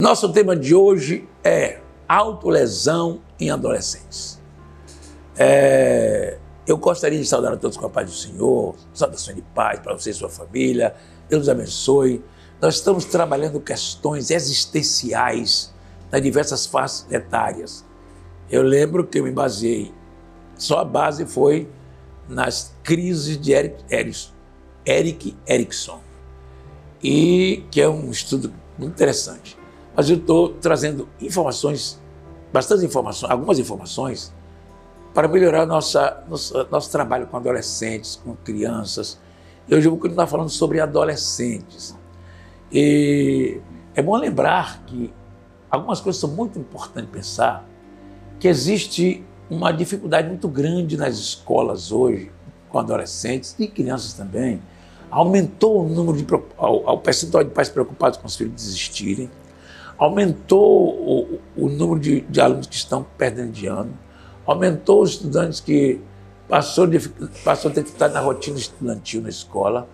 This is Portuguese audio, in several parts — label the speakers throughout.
Speaker 1: Nosso tema de hoje é autolesão em adolescentes. Eu gostaria de saudar a todos com a paz do Senhor, saudações de paz para você e sua família, Deus os abençoe. Nós estamos trabalhando questões existenciais nas diversas faixas etárias. Eu lembro que eu me baseei, só a base foi nas crises de Erik Erikson, e que é um estudo muito interessante. Mas eu estou trazendo informações, algumas informações, para melhorar nosso trabalho com adolescentes, com crianças. E hoje eu vou continuar falando sobre adolescentes. E é bom lembrar que algumas coisas são muito importantes pensar, que existe uma dificuldade muito grande nas escolas hoje, com adolescentes e crianças também. Aumentou o número o percentual de pais preocupados com os filhos desistirem, aumentou o número de alunos que estão perdendo de ano, aumentou os estudantes que passou a ter dificuldade na rotina estudantil na escola.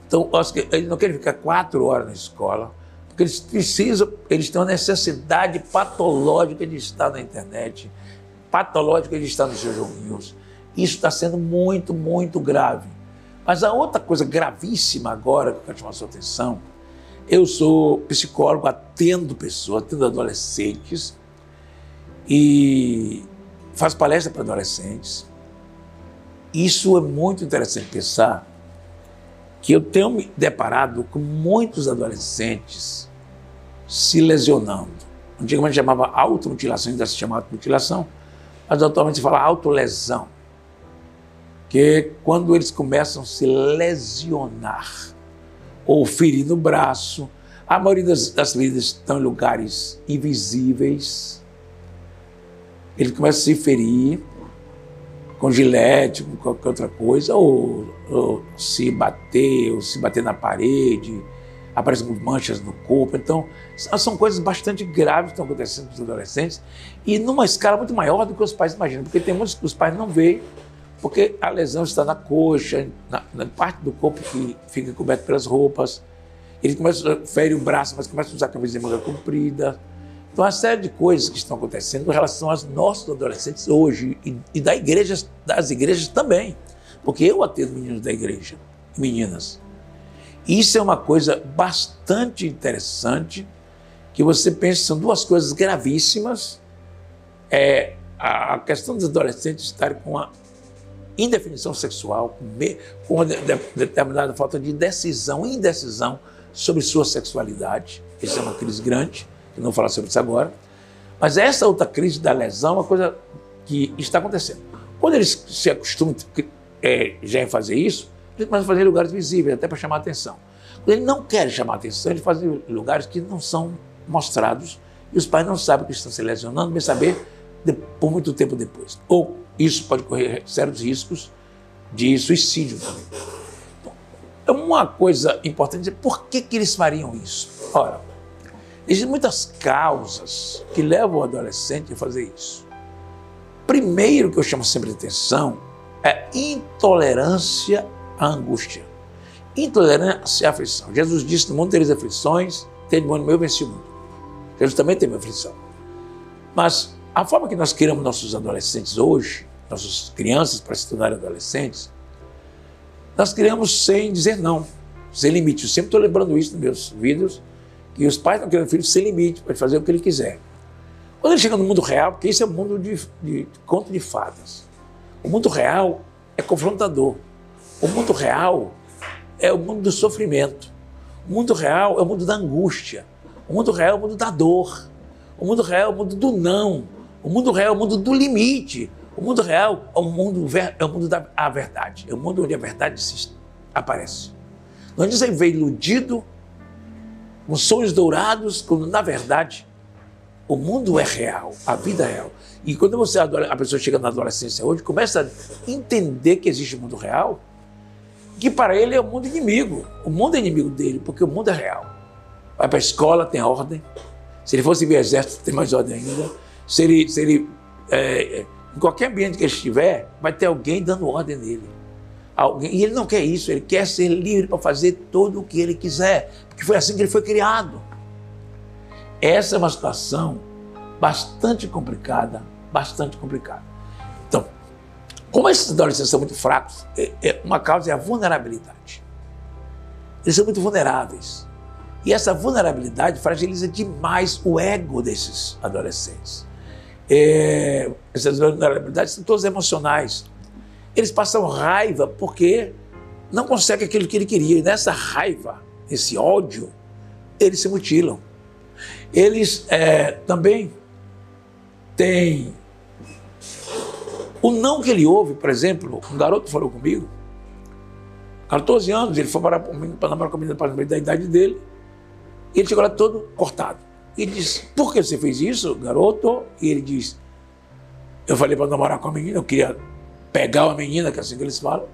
Speaker 1: Então, eles não querem ficar 4 horas na escola, porque eles têm uma necessidade patológica de estar na internet, patológica de estar nos seus joguinhos. Isso está sendo muito, muito grave. Mas a outra coisa gravíssima agora, que eu quero chamar a sua atenção, eu sou psicólogo, atendo pessoas, atendo adolescentes e faço palestra para adolescentes. Isso é muito interessante pensar, que eu tenho me deparado com muitos adolescentes se lesionando. Antigamente chamava automutilação, ainda se chama automutilação, mas atualmente se fala autolesão, que é quando eles começam a se lesionar ou ferir no braço. A maioria das feridas estão em lugares invisíveis. Ele começa a se ferir com gilete, com qualquer outra coisa, ou se bater na parede, aparecem manchas no corpo. Então, são coisas bastante graves que estão acontecendo com os adolescentes e numa escala muito maior do que os pais imaginam, porque tem muitos que os pais não veem, porque a lesão está na coxa, na parte do corpo que fica coberto pelas roupas. Ele começa a ferir o braço, mas começa a usar camisa de manga comprida. Então, uma série de coisas que estão acontecendo em relação aos nossos adolescentes hoje e das igrejas também, porque eu atendo meninos da igreja, meninas. Isso é uma coisa bastante interessante, que você pensa, são duas coisas gravíssimas. A questão dos adolescentes estarem com uma indefinição sexual, com uma determinada falta de indecisão sobre sua sexualidade. Isso é uma crise grande, eu não vou falar sobre isso agora. Mas essa outra crise da lesão é uma coisa que está acontecendo. Quando eles se acostumam já em fazer isso, eles começam a fazer em lugares visíveis, até para chamar a atenção. Quando eles não querem chamar a atenção, eles fazem em lugares que não são mostrados e os pais não sabem que estão se lesionando, nem saber por muito tempo depois. Ou isso pode correr sérios riscos de suicídio também. Então, uma coisa importante é por que eles fariam isso? Ora, existem muitas causas que levam o adolescente a fazer isso. Primeiro, que eu chamo sempre de atenção, é intolerância à angústia. Intolerância à aflição. Jesus disse: no mundo tereis aflições, tende bom ânimo, eu venci o mundo. Jesus também teve aflição. Mas a forma que nós criamos nossos adolescentes hoje, nossas crianças para se tornarem adolescentes, nós criamos sem dizer não, sem limite. Eu sempre estou lembrando isso nos meus vídeos, que os pais não criam filhos sem limite, para fazer o que ele quiser. Quando ele chega no mundo real, porque isso é um mundo de conto de fadas, o mundo real é confrontador. O mundo real é o mundo do sofrimento. O mundo real é o mundo da angústia. O mundo real é o mundo da dor. O mundo real é o mundo do não. O mundo real é o mundo do limite. O mundo real é o mundo da verdade. É o mundo onde a verdade aparece. Não diz aí ver iludido, com sonhos dourados, quando na verdade o mundo é real, a vida é real. E quando a pessoa chega na adolescência hoje, começa a entender que existe um mundo real, que para ele é o mundo inimigo. O mundo é inimigo dele, porque o mundo é real. Vai para a escola, tem ordem. Se ele fosse vir ao exército, tem mais ordem ainda. Em qualquer ambiente que ele estiver, vai ter alguém dando ordem nele. E ele não quer isso, ele quer ser livre para fazer tudo o que ele quiser, porque foi assim que ele foi criado. Essa é uma situação bastante complicada, bastante complicada. Então, como esses adolescentes são muito fracos, uma causa é a vulnerabilidade. Eles são muito vulneráveis. E essa vulnerabilidade fragiliza demais o ego desses adolescentes. Essas vulnerabilidades são todas emocionais. Eles passam raiva porque não conseguem aquilo que ele queria. E nessa raiva, esse ódio, eles se mutilam. Eles também têm o não que ele ouve. Por exemplo, um garoto falou comigo, 14 anos, ele foi para namorar com a menina para da idade dele, e ele chegou lá todo cortado. E disse: por que você fez isso, garoto? E ele disse: eu falei para namorar com a menina, eu queria pegar uma menina, que é assim que eles falam.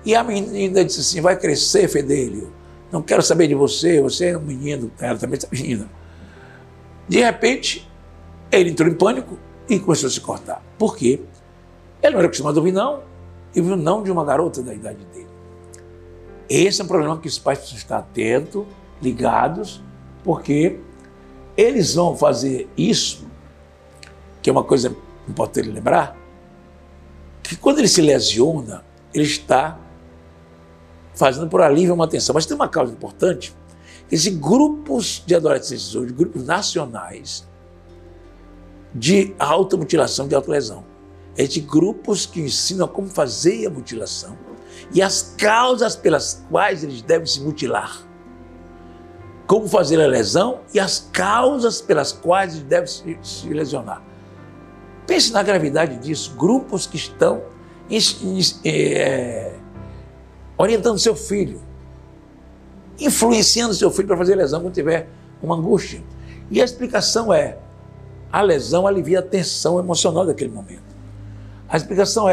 Speaker 1: E a menina disse assim: vai crescer, Fedelho, não quero saber de você, você é um menino, ela também é menina. De repente, ele entrou em pânico e começou a se cortar. Por quê? Ele não era acostumado a ouvir não, e viu não de uma garota da idade dele. Esse é um problema que os pais precisam estar atentos, ligados, porque eles vão fazer isso, que é uma coisa importante lembrar, que quando ele se lesiona, ele está fazendo por alívio uma atenção. Mas tem uma causa importante: existem grupos de adolescentes hoje, grupos nacionais de automutilação, de autolesão. Existem grupos que ensinam como fazer a mutilação e as causas pelas quais eles devem se mutilar. Como fazer a lesão e as causas pelas quais eles devem se lesionar. Pense na gravidade disso. Grupos que estão orientando seu filho, influenciando seu filho para fazer lesão quando tiver uma angústia. E a explicação é: a lesão alivia a tensão emocional daquele momento. A explicação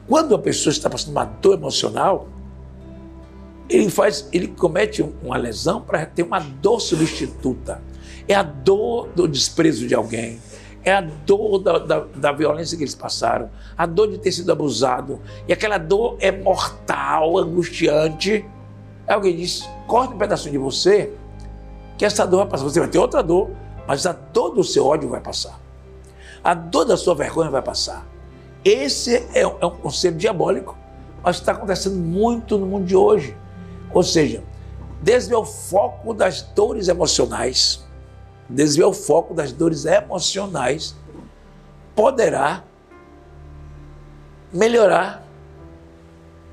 Speaker 1: quando a pessoa está passando uma dor emocional, ele comete uma lesão para ter uma dor substituta. É a dor do desprezo de alguém, é a dor da violência que eles passaram, a dor de ter sido abusado, e aquela dor é mortal, angustiante. Alguém diz: corta um pedacinho de você, que essa dor vai passar. Você vai ter outra dor, mas a dor do seu ódio vai passar. A dor da sua vergonha vai passar. Esse é um conselho diabólico, mas está acontecendo muito no mundo de hoje. Ou seja, desviar o foco das dores emocionais, poderá melhorar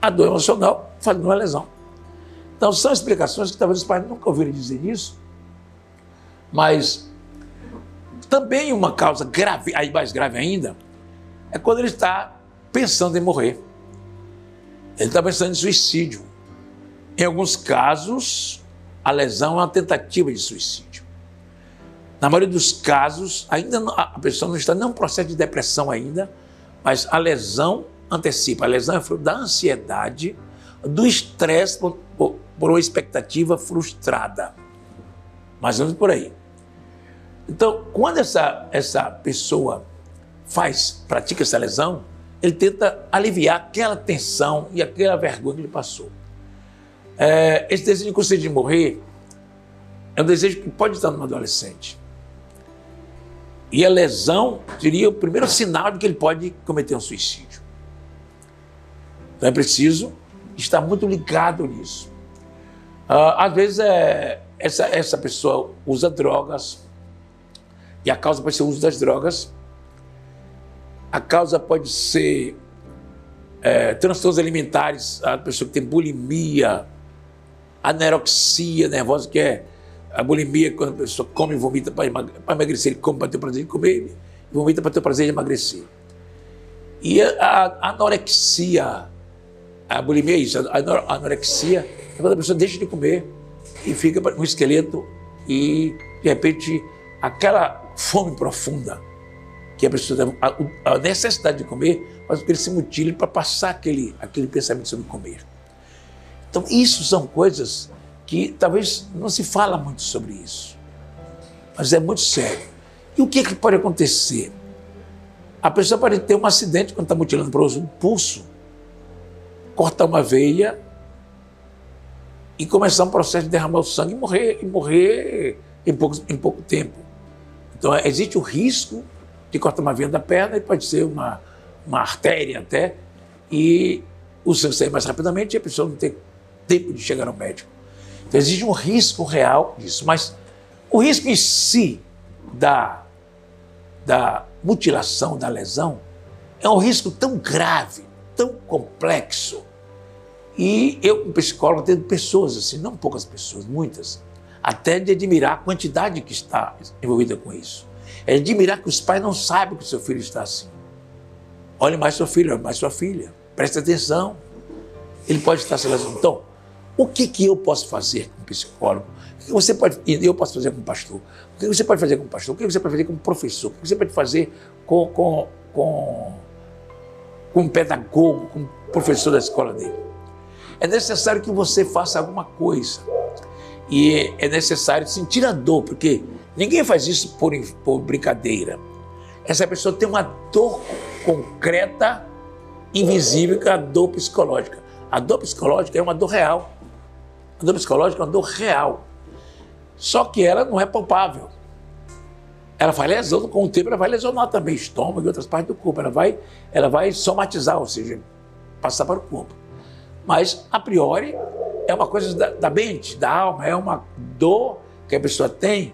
Speaker 1: a dor emocional fazendo uma lesão. Então, são explicações que talvez os pais nunca ouviram dizer isso, mas também uma causa grave, aí mais grave ainda, é quando ele está pensando em morrer. Ele está pensando em suicídio. Em alguns casos, a lesão é uma tentativa de suicídio. Na maioria dos casos, ainda não, a pessoa não está em um processo de depressão ainda, mas a lesão antecipa. A lesão é fruto da ansiedade, do estresse por uma expectativa frustrada. Mais ou menos por aí. Então, quando essa pessoa pratica essa lesão, ele tenta aliviar aquela tensão e aquela vergonha que ele passou. Esse desejo inconsciente de morrer é um desejo que pode estar no adolescente. E a lesão seria o primeiro sinal de que ele pode cometer um suicídio. Então é preciso estar muito ligado nisso. Às vezes essa pessoa usa drogas, e a causa pode ser o uso das drogas. A causa pode ser transtornos alimentares, a pessoa que tem bulimia, anorexia nervosa, que é a bulimia, quando a pessoa come e vomita para emagrecer, ele come para ter o prazer de comer e vomita para ter o prazer de emagrecer. E a anorexia, a bulimia é isso, a anorexia é quando a pessoa deixa de comer e fica um esqueleto e, de repente, aquela fome profunda que a pessoa tem, a necessidade de comer, faz com que ele se mutile para passar aquele pensamento sobre comer. Então, isso são coisas que talvez não se fala muito sobre isso, mas é muito sério. E o que pode acontecer? A pessoa pode ter um acidente quando está mutilando por uso do pulso, cortar uma veia e começar um processo de derramar o sangue e morrer em pouco tempo. Então, existe o risco de cortar uma veia da perna, e pode ser uma artéria até, e o sangue sair mais rapidamente e a pessoa não ter tempo de chegar ao médico. Então, existe um risco real disso, mas o risco em si da mutilação, da lesão, é um risco tão grave, tão complexo. E eu, como psicólogo, tenho pessoas assim, não poucas pessoas, muitas, até de admirar a quantidade que está envolvida com isso. É admirar que os pais não sabem que o seu filho está assim. Olhe mais seu filho, olhe mais sua filha. Preste atenção. Ele pode estar se lesionando. Então, o que eu posso fazer como psicólogo? O que você pode, eu posso fazer como pastor? O que você pode fazer como pastor? O que você pode fazer como professor? O que você pode fazer com pedagogo, como professor da escola dele? É necessário que você faça alguma coisa. E é necessário sentir a dor, porque ninguém faz isso por brincadeira. Essa pessoa tem uma dor concreta, invisível, que é a dor psicológica. A dor psicológica é uma dor real. A dor psicológica é uma dor real. Só que ela não é palpável. Ela vai lesionar, com o tempo ela vai lesionar também estômago e outras partes do corpo. Ela vai somatizar, ou seja, passar para o corpo. Mas, a priori, é uma coisa da mente, da alma, é uma dor que a pessoa tem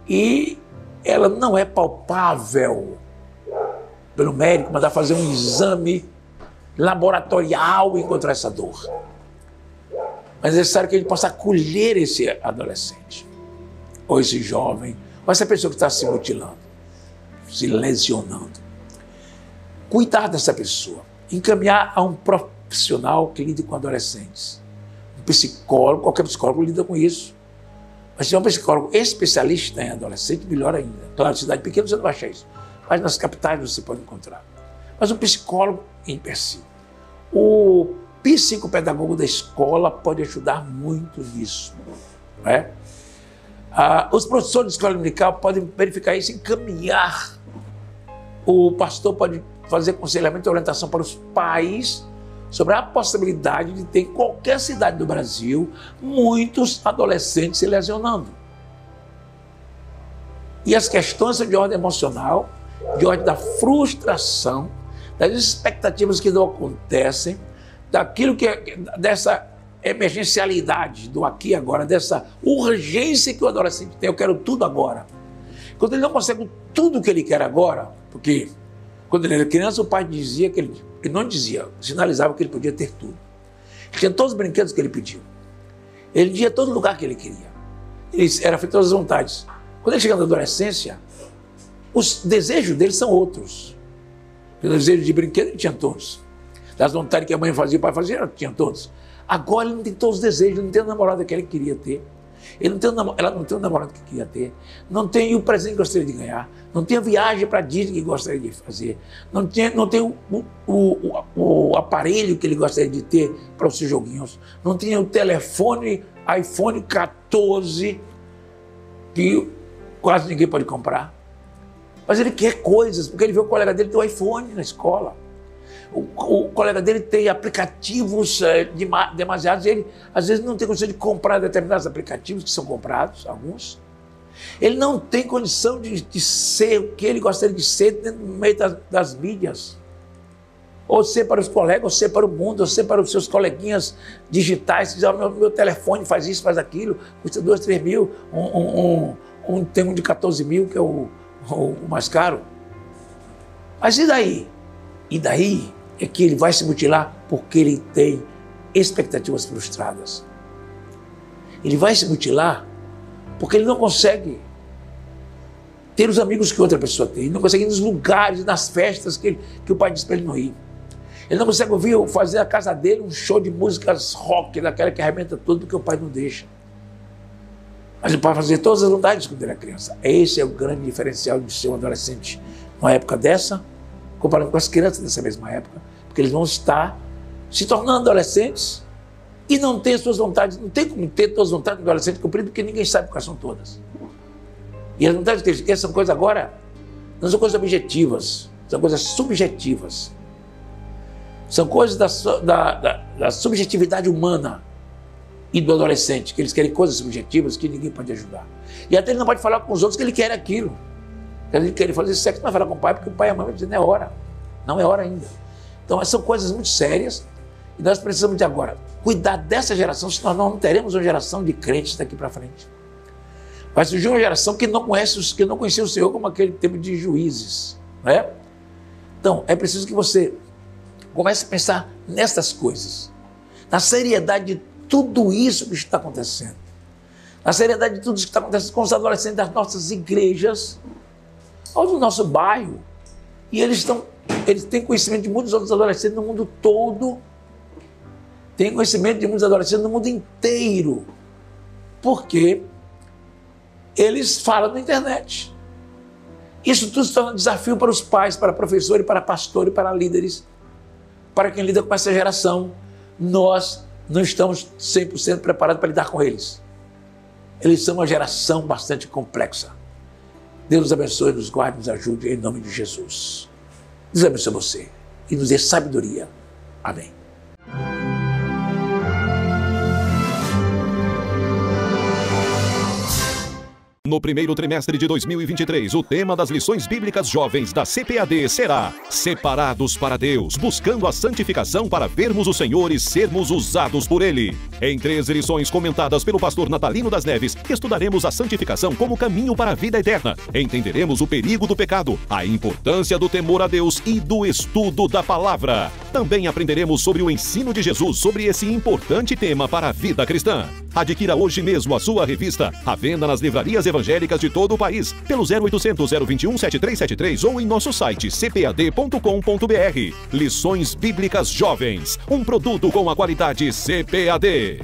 Speaker 1: e ela não é palpável pelo médico, mandar fazer um exame laboratorial e encontrar essa dor. Mas é necessário que ele possa acolher esse adolescente, ou esse jovem, ou essa pessoa que está se mutilando, se lesionando. Cuidar dessa pessoa, encaminhar a um profissional que lide com adolescentes. Um psicólogo, qualquer psicólogo lida com isso. Mas se é um psicólogo especialista em adolescente, melhor ainda. Claro, cidade pequena você não vai achar isso, mas nas capitais você pode encontrar. Mas um psicólogo em per si. O psicopedagogo da escola pode ajudar muito nisso. Não é? Os professores de escola dominical podem verificar isso e encaminhar. O pastor pode fazer aconselhamento e orientação para os pais sobre a possibilidade de ter em qualquer cidade do Brasil muitos adolescentes se lesionando. E as questões são de ordem emocional, de ordem da frustração, das expectativas que não acontecem, daquilo dessa emergencialidade do aqui e agora, dessa urgência que o adolescente tem. Eu quero tudo agora. Quando ele não consegue tudo o que ele quer agora, porque quando ele era criança o pai dizia que ele não dizia, sinalizava que ele podia ter tudo. Ele tinha todos os brinquedos que ele pediu. Ele tinha todo lugar que ele queria. Ele era feito todas as vontades. Quando ele chega na adolescência, os desejos dele são outros. Os desejos de brinquedo ele tinha todos. Das vontades que a mãe fazia, o pai fazia, ele tinha todos. Agora ele não tem todos os desejos, ele não tem a namorada que ele queria ter. Ela não tem o namorado que queria ter, não tem o presente que gostaria de ganhar, não tem a viagem para a Disney que gostaria de fazer, não tem o aparelho que ele gostaria de ter para os seus joguinhos, não tem o telefone iPhone 14 que quase ninguém pode comprar. Mas ele quer coisas, porque ele vê o colega dele ter um iPhone na escola. O colega dele tem aplicativos demasiados, ele às vezes não tem condição de comprar determinados aplicativos que são comprados, alguns. Ele não tem condição de ser o que ele gostaria de ser no meio das mídias. Ou ser para os colegas, ou ser para o mundo, ou ser para os seus coleguinhas digitais, que dizem, meu telefone faz isso, faz aquilo, custa 2, 3 mil, tem um de 14 mil, que é o mais caro. Mas e daí? E daí é que ele vai se mutilar porque ele tem expectativas frustradas. Ele vai se mutilar porque ele não consegue ter os amigos que outra pessoa tem. Ele não consegue ir nos lugares, nas festas que o pai diz para ele não ir. Ele não consegue fazer a casa dele um show de músicas rock, daquela que arrebenta tudo, porque o pai não deixa. Mas ele pode fazer todas as vontades quando ele é criança. Esse é o grande diferencial de ser um adolescente numa época dessa, comparando com as crianças dessa mesma época, porque eles vão estar se tornando adolescentes e não têm as suas vontades, não tem como ter todas as vontades do adolescente cumprido, porque ninguém sabe quais são todas. E as vontades que eles têm são coisas agora, não são coisas objetivas, são coisas subjetivas. São coisas da subjetividade humana. e do adolescente, que eles querem coisas subjetivas que ninguém pode ajudar. E até ele não pode falar com os outros que ele quer aquilo. Ele quer fazer sexo, não vai falar com o pai, porque o pai e a mãe vão dizer, não é hora. Não é hora ainda. Então, são coisas muito sérias e nós precisamos de agora cuidar dessa geração, senão nós não teremos uma geração de crentes daqui para frente. Vai surgir uma geração que não conhecia o Senhor como aquele tempo de juízes, não é? Então, é preciso que você comece a pensar nessas coisas, na seriedade de tudo isso que está acontecendo, na seriedade de tudo isso que está acontecendo com os adolescentes das nossas igrejas, ou do nosso bairro, e eles têm conhecimento de muitos outros adolescentes no mundo todo, têm conhecimento de muitos adolescentes no mundo inteiro, porque eles falam na internet. Isso tudo se torna um desafio para os pais, para professores, para pastores, para líderes, para quem lida com essa geração. Nós não estamos 100% preparados para lidar com eles. Eles são uma geração bastante complexa. Deus nos abençoe, nos guarde, nos ajude, em nome de Jesus. Deus abençoe você e nos dê sabedoria. Amém.
Speaker 2: No primeiro trimestre de 2023, o tema das lições bíblicas jovens da CPAD será Separados para Deus, buscando a santificação para vermos o Senhor e sermos usados por Ele. Em 13 lições comentadas pelo pastor Natalino das Neves, estudaremos a santificação como caminho para a vida eterna. Entenderemos o perigo do pecado, a importância do temor a Deus e do estudo da palavra. Também aprenderemos sobre o ensino de Jesus sobre esse importante tema para a vida cristã. Adquira hoje mesmo a sua revista, à venda nas livrarias evangélicas de todo o país, pelo 0800 021 7373 ou em nosso site cpad.com.br. Lições Bíblicas Jovens, um produto com a qualidade CPAD.